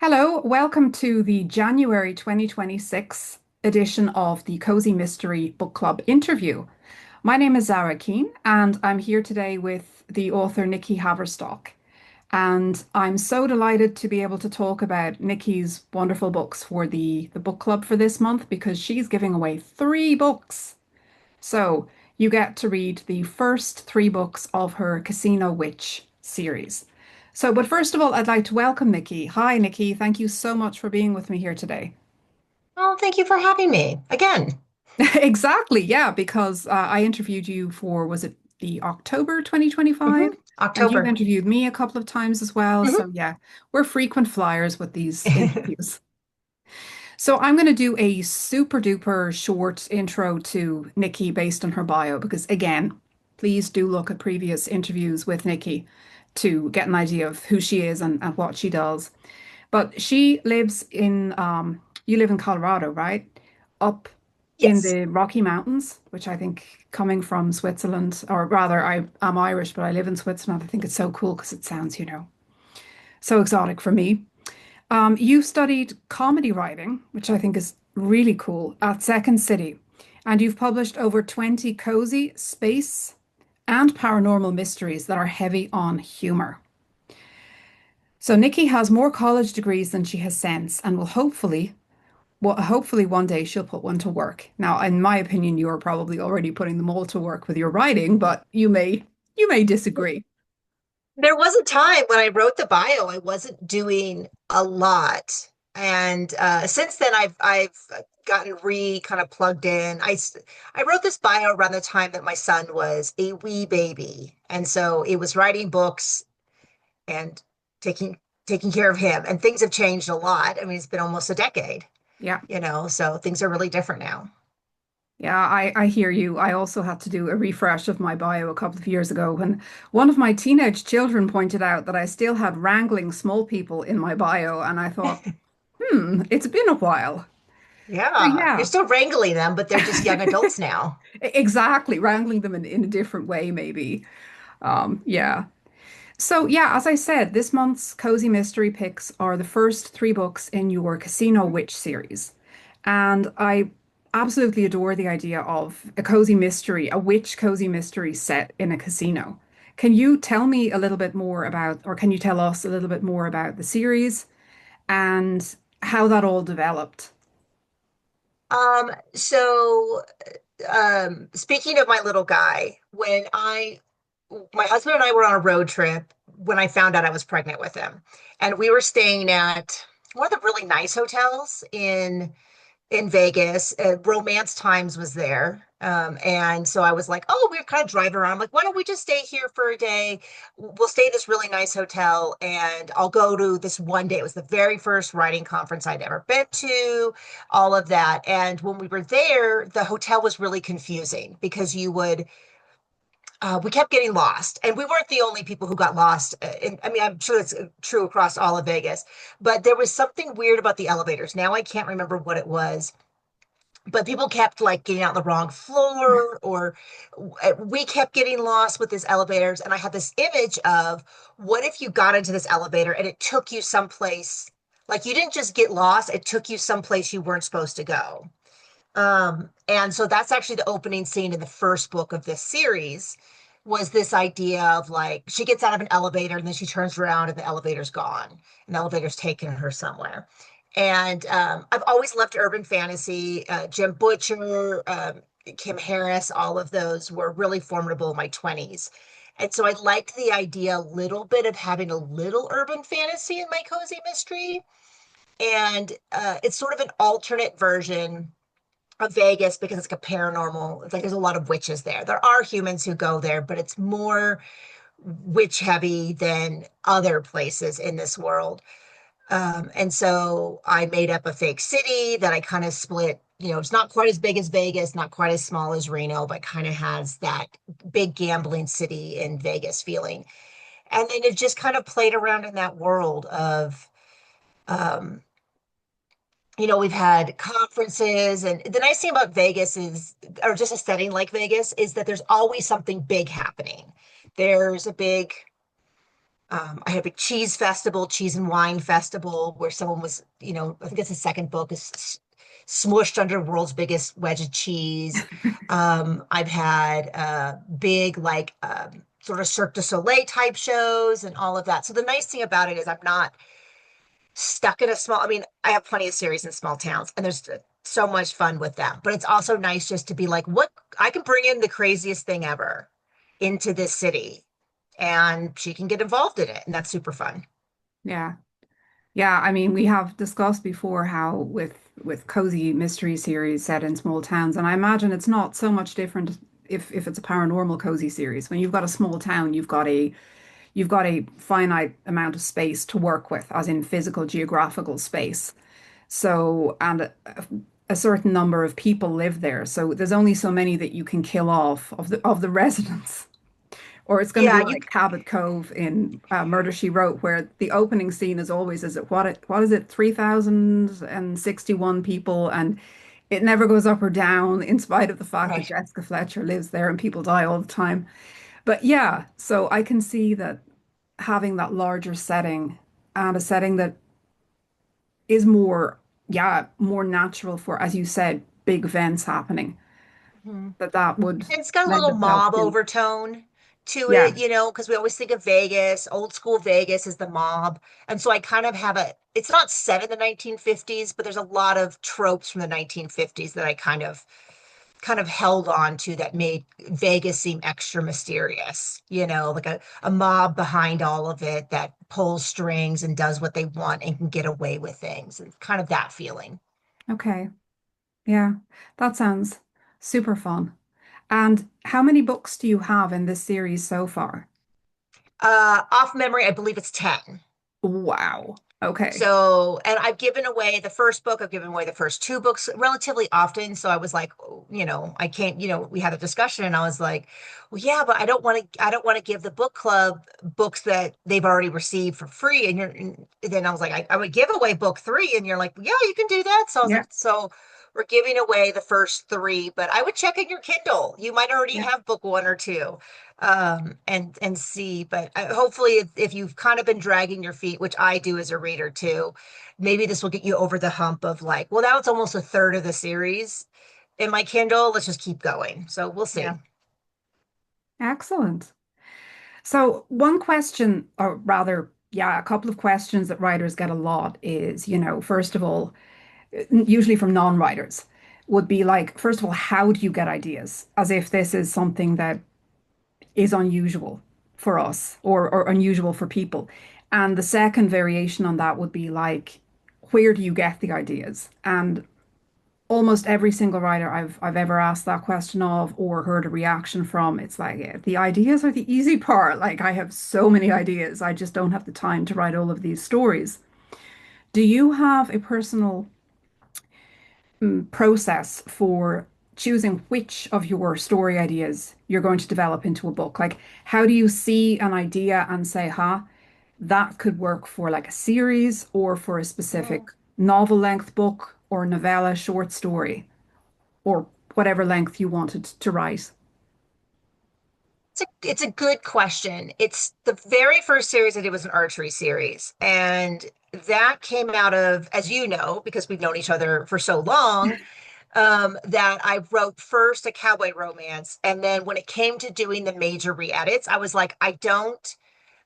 Hello, welcome to the January 2026 edition of the Cozy Mystery Book Club interview. My name is Zara Keane, and I'm here today with the author Nikki Haverstock. And I'm so delighted to be able to talk about Nikki's wonderful books for the book club for this month because she's giving away three books. So you get to read the first three books of her Casino Witch series. But first of all, I'd like to welcome Nikki. Hi, Nikki. Thank you so much for being with me here today. Well, thank you for having me again. Exactly, yeah, because I interviewed you for, was it the October 2025? And you've October. interviewed me a couple of times as well. hmm So yeah, we're frequent flyers with these interviews. So I'm going to do a super duper short intro to Nikki based on her bio because again, please do look at previous interviews with Nikki to get an idea of who she is and what she does. But she lives in you live in Colorado, right? Up in Yes. the Rocky Mountains, which I think coming from Switzerland, or rather I'm Irish, but I live in Switzerland. I think it's so cool because it sounds, so exotic for me. You studied comedy writing, which I think is really cool, at Second City, and you've published over 20 cozy, space, and paranormal mysteries that are heavy on humor. So Nikki has more college degrees than she has sense, and will hopefully one day she'll put one to work. Now, in my opinion, you are probably already putting them all to work with your writing, but you may disagree. There was a time when I wrote the bio, I wasn't doing a lot. And since then I've gotten re kind of plugged in. I wrote this bio around the time that my son was a wee baby. And so it was writing books and taking taking care of him. And things have changed a lot. I mean, it's been almost a decade, Yeah. so things are really different now. Yeah, I hear you. I also had to do a refresh of my bio a couple of years ago when one of my teenage children pointed out that I still had wrangling small people in my bio, and I thought, it's been a while. So Yeah, you're yeah, still wrangling them, but they're just young adults now. exactly, wrangling them in a different way, maybe. Yeah. So yeah, as I said, this month's Cozy Mystery picks are the first three books in your Casino Witch series. And I absolutely adore the idea of a cozy mystery, a witch cozy mystery set in a casino. Can you tell me a little bit more about, or can you tell us a little bit more about the series and how that all developed? Speaking of my little guy, my husband and I were on a road trip when I found out I was pregnant with him, and we were staying at one of the really nice hotels in Vegas. Romance Times was there. And so I was like, oh, we are kind of driving around. I'm like, why don't we just stay here for a day? We'll stay at this really nice hotel and I'll go to this one day. It was the very first writing conference I'd ever been to, all of that. And when we were there, the hotel was really confusing because we kept getting lost, and we weren't the only people who got lost. I mean, I'm sure it's true across all of Vegas, but there was something weird about the elevators. Now I can't remember what it was, but people kept like getting out the wrong floor, or we kept getting lost with these elevators. And I had this image of, what if you got into this elevator and it took you someplace, like you didn't just get lost, it took you someplace you weren't supposed to go. And so that's actually the opening scene in the first book of this series, was this idea of like she gets out of an elevator and then she turns around and the elevator's gone and the elevator's taken her somewhere. And I've always loved urban fantasy. Jim Butcher, Kim Harris, all of those were really formidable in my 20s. And so I liked the idea a little bit of having a little urban fantasy in my cozy mystery. And it's sort of an alternate version of Vegas because it's like a paranormal. It's like there's a lot of witches there. There are humans who go there, but it's more witch heavy than other places in this world. And so I made up a fake city that I kind of split. It's not quite as big as Vegas, not quite as small as Reno, but kind of has that big gambling city in Vegas feeling. And then it just kind of played around in that world of, um, we've had conferences. And the nice thing about Vegas is, or just a setting like Vegas, is that there's always something big happening. There's a big I had a big cheese festival, cheese and wine festival, where someone was, I think it's the second book is smushed under world's biggest wedge of cheese. I've had big, like, sort of Cirque du Soleil type shows and all of that. So the nice thing about it is I'm not stuck in a small, I mean, I have plenty of series in small towns and there's so much fun with them, but it's also nice just to be like, what I can bring in the craziest thing ever into this city and she can get involved in it. And that's super fun. Yeah. Yeah, I mean, we have discussed before how with cozy mystery series set in small towns, and I imagine it's not so much different if it's a paranormal cozy series. When you've got a small town, you've got a finite amount of space to work with, as in physical geographical space. So, and a certain number of people live there. So there's only so many that you can kill off of the residents. Or it's going to be Yeah, you like Cabot Cove in Murder, She Wrote, where the opening scene is always, what is it, 3,061 people, and it never goes up or down, in spite of the fact that right. Jessica Fletcher lives there and people die all the time. But yeah, so I can see that having that larger setting and a setting that is more, yeah, more natural for, as you said, big events happening, Mhm. that would It's got a lend little itself mob to, overtone to yeah, it, because we always think of Vegas, old school Vegas is the mob. And so I kind of have it's not set in the 1950s, but there's a lot of tropes from the 1950s that I kind of held on to that made Vegas seem extra mysterious, like a mob behind all of it that pulls strings and does what they want and can get away with things and kind of that feeling. okay. Yeah, that sounds super fun. And how many books do you have in this series so far? Off memory, I believe it's 10. Wow. Okay. So, and I've given away the first book, I've given away the first two books relatively often. So I was like, oh, I can't, we had a discussion and I was like, well, yeah, but I don't want to give the book club books that they've already received for free. And then I was like, I would give away book three. And you're like, yeah, you can do that. So I was Yeah. like, so we're giving away the first three, but I would check in your Kindle. You might already Yeah. have book one or two and see. But hopefully, if you've kind of been dragging your feet, which I do as a reader too, maybe this will get you over the hump of like, well, now it's almost a third of the series in my Kindle. Let's just keep going. So we'll see. Yeah. Excellent. So one question, or rather, yeah, a couple of questions that writers get a lot is, first of all, usually from non-writers, would be like, first of all, how do you get ideas? As if this is something that is unusual for us or unusual for people. And the second variation on that would be like, where do you get the ideas? And almost every single writer I've ever asked that question of or heard a reaction from, it's like the ideas are the easy part. Like I have so many ideas, I just don't have the time to write all of these stories. Do you have a personal process for choosing which of your story ideas you're going to develop into a book? Like, how do you see an idea and say, huh, that could work for like a series or for a specific Mm. novel length book or novella, short story, or whatever length you wanted to write? It's a good question. It's the very first series I did was an archery series. And that came out of, as you know, because we've known each other for so long, that I wrote first a cowboy romance. And then when it came to doing the major re-edits, I was like, I don't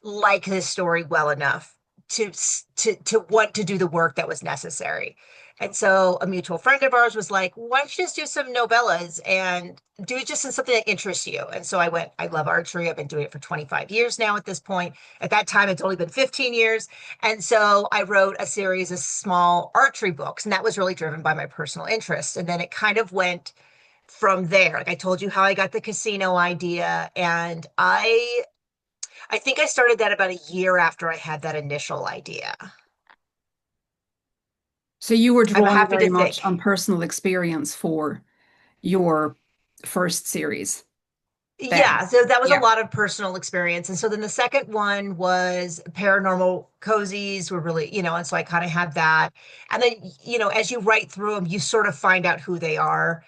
like this story well enough to to want to do the work that was necessary. And so a mutual friend of ours was like, why don't you just do some novellas and do it just in something that interests you? And so I went, I love archery. I've been doing it for 25 years now at this point. At that time, it's only been 15 years. And so I wrote a series of small archery books, and that was really driven by my personal interest. And then it kind of went from there. Like I told you how I got the casino idea, and I think I started that about a year after I had that initial idea. So you were I'm drawing happy to very much on think. personal experience for your first series then. Yeah, so that was a Yeah. lot of personal experience. And so then the second one was paranormal cozies were really, and so I kind of had that. And then, as you write through them, you sort of find out who they are.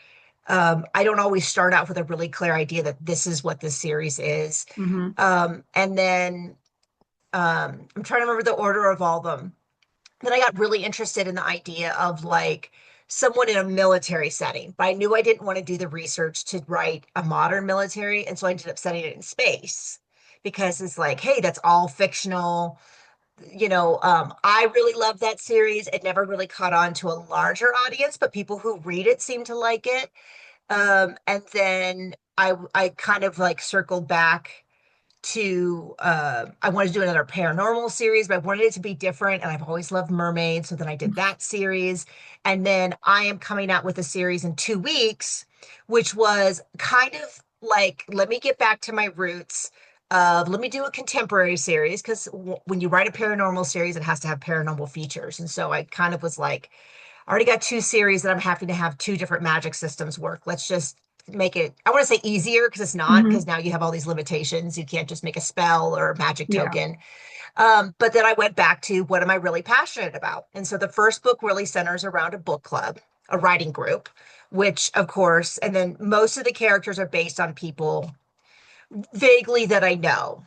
I don't always start out with a really clear idea that this is what this series is. Hmm. And then I'm trying to remember the order of all of them. Then I got really interested in the idea of like someone in a military setting, but I knew I didn't want to do the research to write a modern military. And so I ended up setting it in space because it's like, hey, that's all fictional. I really love that series. It never really caught on to a larger audience, but people who read it seem to like it. And then I kind of like circled back to I wanted to do another paranormal series, but I wanted it to be different. And I've always loved mermaids. So then I did that series. And then I am coming out with a series in 2 weeks, which was kind of like, let me get back to my roots of let me do a contemporary series because when you write a paranormal series, it has to have paranormal features. And so I kind of was like, I already got two series that I'm happy to have two different magic systems work. Let's just make it, I want to say easier because it's not, Hmm. because now you have all these limitations. You can't just make a spell or a magic Yeah. token. But then I went back to what am I really passionate about? And so the first book really centers around a book club, a writing group, which of course, and then most of the characters are based on people vaguely that I know.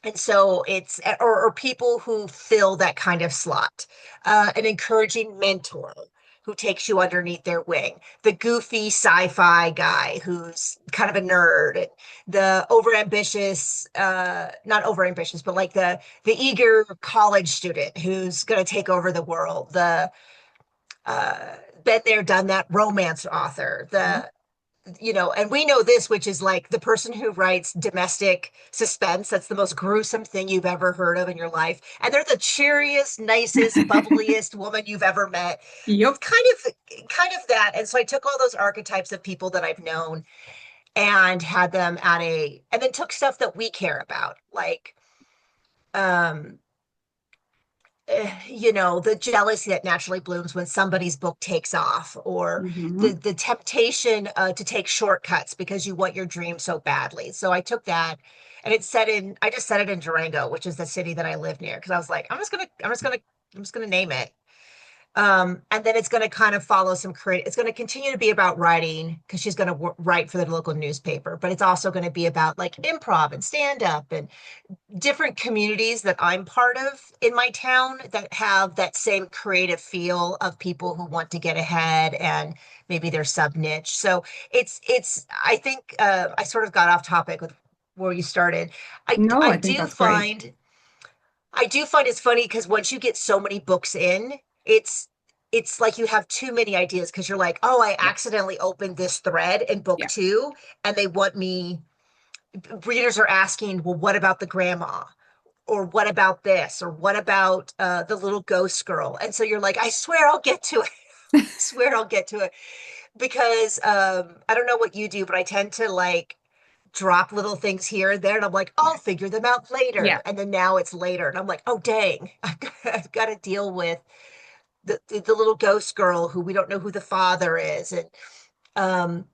And so it's, or people who fill that kind of slot, an encouraging mentor who takes you underneath their wing, the goofy sci-fi guy who's kind of a nerd, and the overambitious, not overambitious, but like the eager college student who's going to take over the world, the been there, done that romance author, and we know this, which is like the person who writes domestic suspense. That's the most gruesome thing you've ever heard of in your life. And they're the cheeriest, nicest, bubbliest woman you've ever met. It's Yep. kind of that. And so I took all those archetypes of people that I've known and had them and then took stuff that we care about, like, um, the jealousy that naturally blooms when somebody's book takes off, or the Hmm. the temptation to take shortcuts because you want your dream so badly. So I took that, and I just set it in Durango, which is the city that I live near, because I was like, I'm just gonna name it. And then it's going to kind of follow some creative. It's going to continue to be about writing because she's going to write for the local newspaper, but it's also going to be about like improv and stand up and different communities that I'm part of in my town that have that same creative feel of people who want to get ahead and maybe their sub niche. So I think I sort of got off topic with where you started. I, No, I I think do that's great. find, I do find it's funny because once you get so many books in, it's, it's like you have too many ideas because you're like, oh, I Yeah. accidentally opened this thread in book Yeah. two, and they want me, readers are asking, well, what about the grandma? Or what about this? Or what about the little ghost girl? And so you're like, I swear I'll get to it. I swear I'll get to it. Because I don't know what you do, but I tend to like drop little things here and there. And I'm like, Yeah. I'll figure them out Yeah. later. And then now it's later. And I'm like, oh, dang, I've got to deal with the little ghost girl who we don't know who the father is. And um,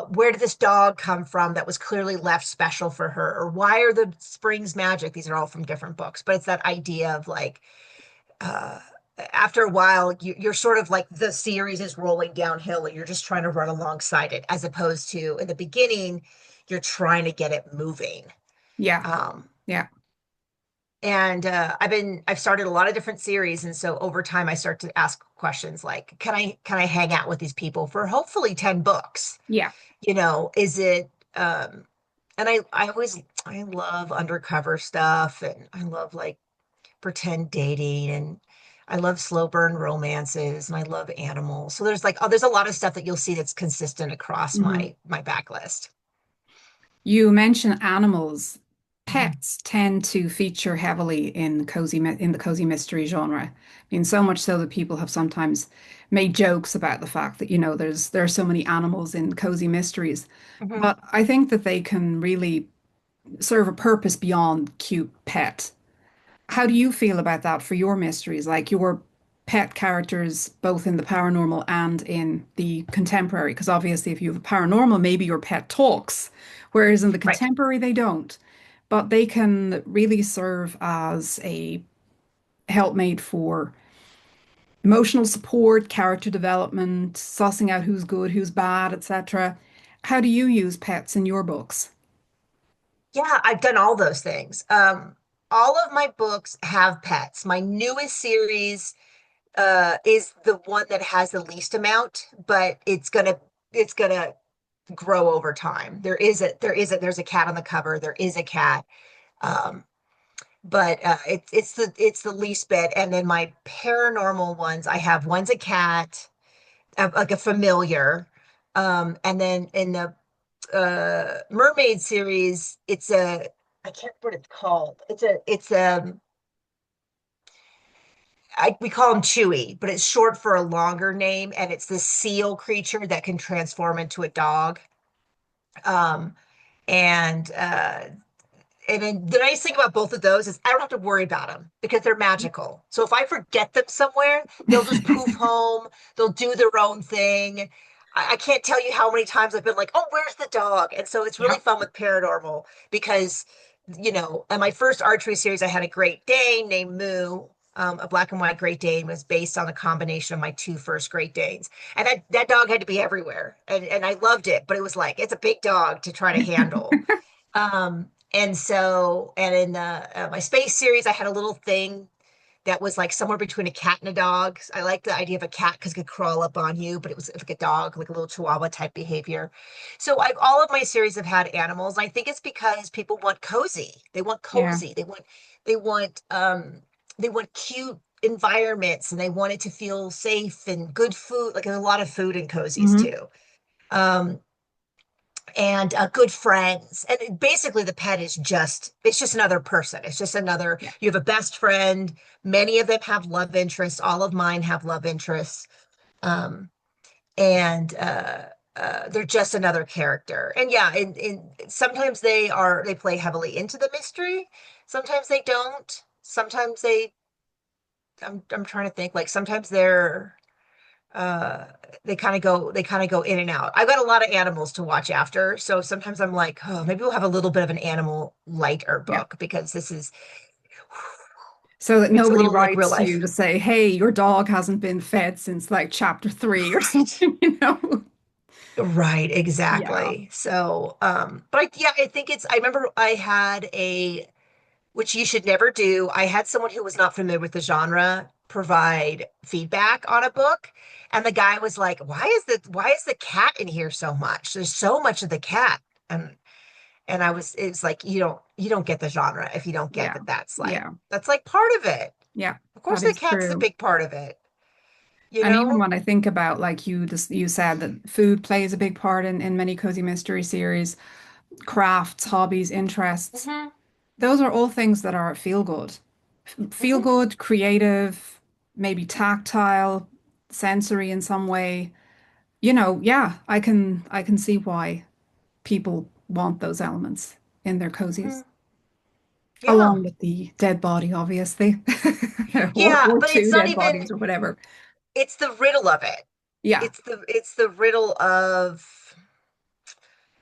where did this dog come from that was clearly left special for her? Or why are the springs magic? These are all from different books, but it's that idea of like, uh, after a while, you're sort of like the series is rolling downhill and you're just trying to run alongside it, as opposed to in the beginning, you're trying to get it moving. Yeah. Um, Yeah. and I've started a lot of different series, and so over time, I start to ask questions like, can I hang out with these people for hopefully 10 books? Yeah. Is it and I love undercover stuff, and I love like pretend dating, and I love slow burn romances, and I love animals. So there's a lot of stuff that you'll see that's consistent across Hmm. my backlist. You mentioned animals. Mhm. Pets tend to feature heavily in in the cozy mystery genre. I mean, so much so that people have sometimes made jokes about the fact that, there are so many animals in cozy mysteries. Mhm. But I think that they can really serve a purpose beyond cute pet. How do you feel about that for your mysteries? Like your pet characters, both in the paranormal and in the contemporary? Because obviously, if you have a paranormal, maybe your pet talks, whereas in the Right. contemporary, they don't. But they can really serve as a helpmate for emotional support, character development, sussing out who's good, who's bad, etc. How do you use pets in your books? Yeah, I've done all those things. All of my books have pets. My newest series is the one that has the least amount, but it's gonna grow over time. There's a cat on the cover. There is a cat. Um, but it's the least bit. And then my paranormal ones, I have one's a cat, like a familiar. And then in the mermaid series, I can't remember what it's called. We call him Chewy, but it's short for a longer name, and it's this seal creature that can transform into a dog. Um, and and then the nice thing about both of those is I don't have to worry about them because they're magical. So if I forget them somewhere, they'll just poof home. They'll do their own thing. I can't tell you how many times I've been like, "Oh, where's the dog?" And so it's really Yeah. fun with paranormal because, in my first archery series, I had a Great Dane named Moo. A black and white Great Dane was based on a combination of my two first Great Danes, and that dog had to be everywhere, and I loved it, but it was like it's a big dog to try to handle. And in my space series, I had a little thing that was like somewhere between a cat and a dog. I like the idea of a cat because it could crawl up on you, but it was like a dog, like a little chihuahua type behavior. So all of my series have had animals. I think it's because people want cozy. They want Yeah. cozy. They want they want cute environments and they want it to feel safe and good food. Like there's a lot of food in cozies Hmm. too. Um, and good friends. And basically the pet is it's just another person. It's just another, Yeah. you have a best friend. Many of them have love interests. All of mine have love interests. Um, and they're just another character. And yeah, sometimes they play heavily into the mystery. Sometimes they don't. Sometimes I'm trying to think, like sometimes uh they kind of go in and out. I've got a lot of animals to watch after, so sometimes I'm like, oh, maybe we'll have a little bit of an animal lighter Yeah. book because this is So that it's a nobody little like real writes to life. you to say, hey, your dog hasn't been fed since like chapter three or Right. something, you know? Right, Yeah. exactly. So, but yeah, I think I remember I had which you should never do. I had someone who was not familiar with the genre provide feedback on a book, and the guy was like, "Why is the cat in here so much? There's so much of the cat." And it's like you don't get the genre if you don't get Yeah. that Yeah. that's like part of it. Yeah. Of course That the is cat's a true. big part of it, you And even know? when I think about like you said that food plays a big part in many cozy mystery series, crafts, hobbies, interests, Hmm. those are all things that are feel good. Feel Hmm. good, creative, maybe tactile, sensory in some way. Yeah, I can see why people want those elements in their Hmm. cozies, Yeah. along with the dead body, obviously, or Yeah, or but it's two not dead even bodies or whatever. it's the riddle of it. Yeah, It's the riddle of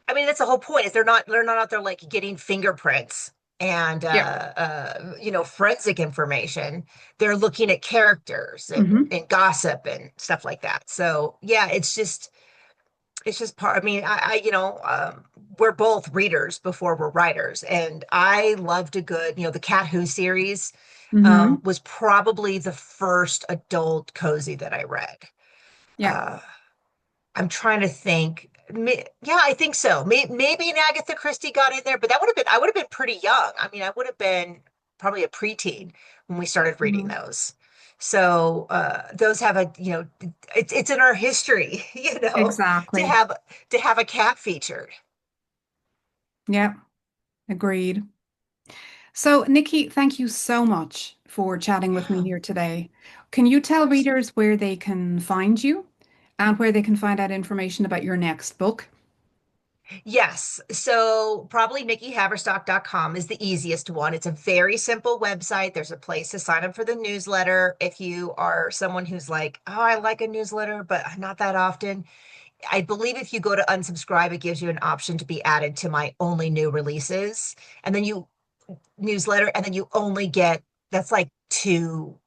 I mean, that's the whole point is they're not out there like getting fingerprints and yeah. forensic information. They're looking at characters Hmm. and gossip and stuff like that. So yeah, it's just part. I mean, we're both readers before we're writers, and I loved a good, the Cat Who series Hmm. was probably the first adult cozy that I read. Yeah. Uh, I'm trying to think. Yeah, I think so. Maybe an Agatha Christie got in there, but I would have been pretty young. I mean, I would have been probably a preteen when we started reading Mhm. those. So those have it's in our history, to Exactly. have a cat featured. Yeah, agreed. So, Nikki, thank you so much for chatting with me Yeah, here today. Can you of tell course. readers where they can find you and where they can find out information about your next book? Yes. So probably nikkihaverstock.com is the easiest one. It's a very simple website. There's a place to sign up for the newsletter. If you are someone who's like, oh, I like a newsletter, but not that often. I believe if you go to unsubscribe, it gives you an option to be added to my only new releases. And then you newsletter, and then you only get that's like two,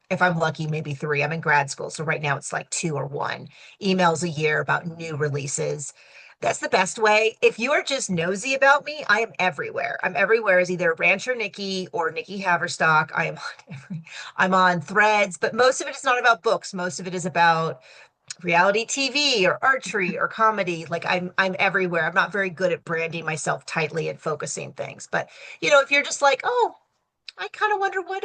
if I'm lucky, maybe three. I'm in grad school. So right now it's like two or one emails a year about new releases. That's the best way. If you are just nosy about me, I am everywhere. I'm everywhere as either Rancher Nikki or Nikki Haverstock. I am on I'm on Threads, but most of it is not about books. Most of it is about reality TV or archery or comedy. Like I'm everywhere. I'm not very good at branding myself tightly and focusing things. But if you're just like, oh, I kind of wonder what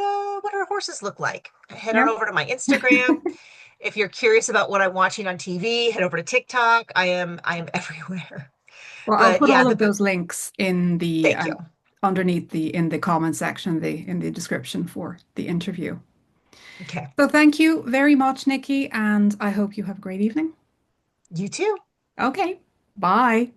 our horses look like. Head on Yeah. over to my Instagram. If you're curious about what I'm watching on TV, head over to TikTok. I am everywhere. Well, I'll But put yeah, all the of those links in the thank you. underneath the in the comment section, the in the description for the interview. Okay. So thank you very much, Nikki, and I hope you have a great evening. You too. Okay, bye.